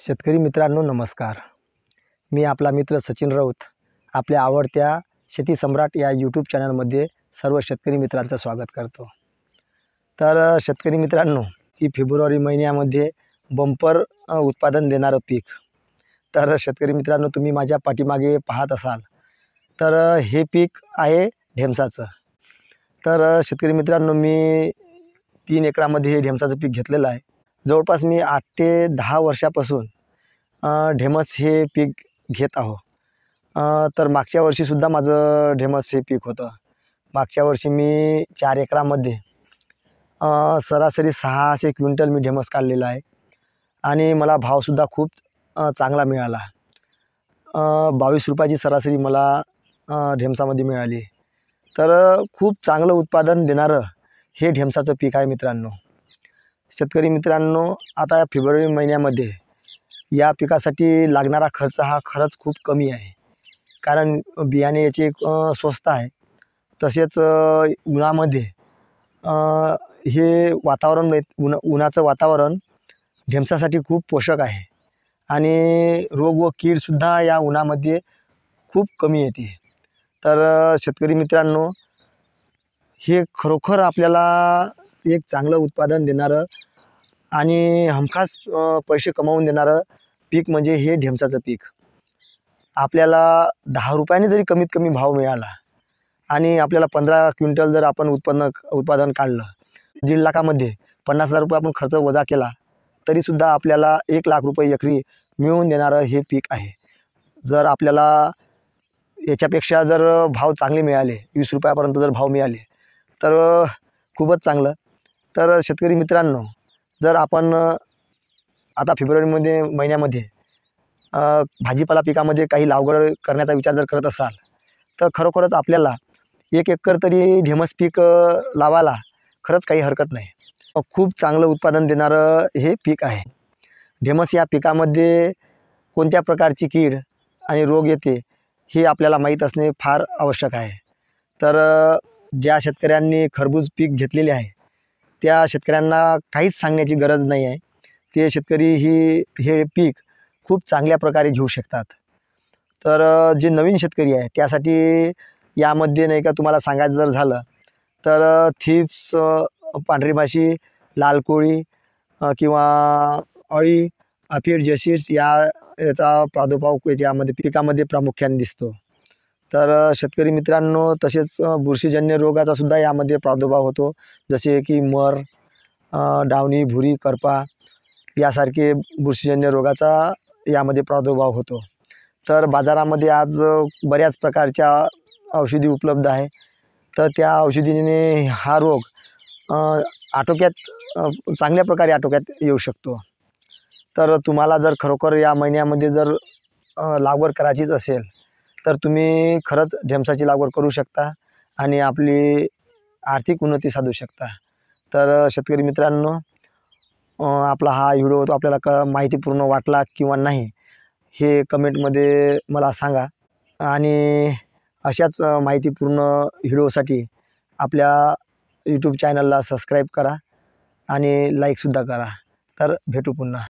शेतकरी मित्रांनो नमस्कार. मी आपला मित्र सचिन राऊत आपल्या आवडत्या शेती सम्राट या यूट्यूब चॅनलमध्ये सर्व शेतकरी मित्रांचं स्वागत करतो. तर शेतकरी मित्रांनो, की फेब्रुवारी महिन्यामध्ये बंपर उत्पादन देणारं पीक. तर शेतकरी मित्रांनो, तुम्ही माझ्या पाठीमागे पाहत असाल तर हे पीक आहे ढेमसाचं. तर शेतकरी मित्रांनो, मी 3 एकरामध्ये हे ढेमसाचं पीक घेतलेलं आहे. जवळपास मी 8 ते 10 वर्षापासून ढेमस हे पीक घेत आहो. तर मागच्या वर्षीसुद्धा माझं ढेमस हे पीक होतं. मागच्या वर्षी मी 4 एकरामध्ये सरासरी 600 क्विंटल मी ढेमस काढलेला आहे आणि मला भावसुद्धा खूप चांगला मिळाला. 22 रुपयाची सरासरी मला ढेमसामध्ये मिळाली. तर खूप चांगलं उत्पादन देणारं हे ढेमसाचं पीक आहे मित्रांनो. शेतकरी मित्रांनो, आता फेब्रुवारी महिन्यामध्ये या पिकासाठी लागणारा खर्च हा खरंच खूप कमी आहे. कारण बियाणे याचे स्वस्त आहे. तसेच उन्हामध्ये हे वातावरण उन्हाचं वातावरण ढेमसासाठी खूप पोषक आहे आणि रोग व कीडसुद्धा या उन्हामध्ये खूप कमी येते. तर शेतकरी मित्रांनो, हे खरोखर आपल्याला एक चांगलं उत्पादन देणारं आणि हमखास पैसे कमावून देणारं पीक म्हणजे हे ढेमसाचं पीक. आपल्याला 10 रुपयाने जरी कमीत कमी भाव मिळाला आणि आपल्याला 15 क्विंटल जर आपण उत्पादन काढलं, 1.5 लाखामध्ये 50,000 रुपये आपण खर्च वजा केला तरीसुद्धा आपल्याला 1 लाख रुपये एकरी मिळवून देणारं हे पीक आहे. जर आपल्याला याच्यापेक्षा जर भाव चांगले मिळाले, 20 रुपयापर्यंत जर भाव मिळाले तर खूपच चांगलं. तर शेतकरी मित्रांनो, जर आपण आता फेब्रुवारी महिन्यामध्ये भाजीपाला पिकामध्ये काही लागवड करण्याचा विचार जर करत असाल तर खरोखरच आपल्याला 1 एकर तरी ढेमस पीक लावायला खरंच काही हरकत नाही. खूप चांगलं उत्पादन देणारं हे पीक आहे. ढेमस या पिकामध्ये कोणत्या प्रकारची कीड आणि रोग येते हे आपल्याला माहीत असणे फार आवश्यक आहे. तर ज्या शेतकऱ्यांनी खरबूज पीक घेतलेले आहे त्या शेतकऱ्यांना काहीच सांगण्याची गरज नाही आहे. ते शेतकरी हे पीक खूप चांगल्या प्रकारे घेऊ शकतात. तर जे नवीन शेतकरी आहे त्यासाठी यामध्ये नाही का तुम्हाला सांगायचं जर झालं तर थ्रिप्स, पांढरी माशी, लाल कोळी किंवा अळी, अफिड जसीड्स याचा प्रादुर्भाव यामध्ये पिकामध्ये प्रामुख्याने दिसतो. तर शेतकरी मित्रांनो, तसेच बुरशीजन्य रोगाचा सुद्धा यामध्ये प्रादुर्भाव होतो. जसे की मर, डावणी, भुरी, करपा यासारखे बुरशीजन्य रोगाचा यामध्ये प्रादुर्भाव होतो. तर बाजारामध्ये आज बऱ्याच प्रकारच्या औषधी उपलब्ध आहे. तर त्या औषधीने हा रोग चांगल्या प्रकारे आटोक्यात येऊ शकतो. तर तुम्हाला जर खरोखर या महिन्यामध्ये जर लागवड करायचीच असेल तर तुम्ही खरंच ढेमसाची लागवड करू शकता आणि आपली आर्थिक उन्नती साधू शकता. तर शेतकरी मित्रांनो, आपला हा व्हिडिओ तो आपल्याला माहितीपूर्ण वाटला किंवा नाही हे कमेंटमध्ये मला सांगा. आणि अशाच माहितीपूर्ण व्हिडिओसाठी आपल्या यूट्यूब चॅनलला सबस्क्राईब करा आणि लाईकसुद्धा करा. तर भेटू पुन्हा.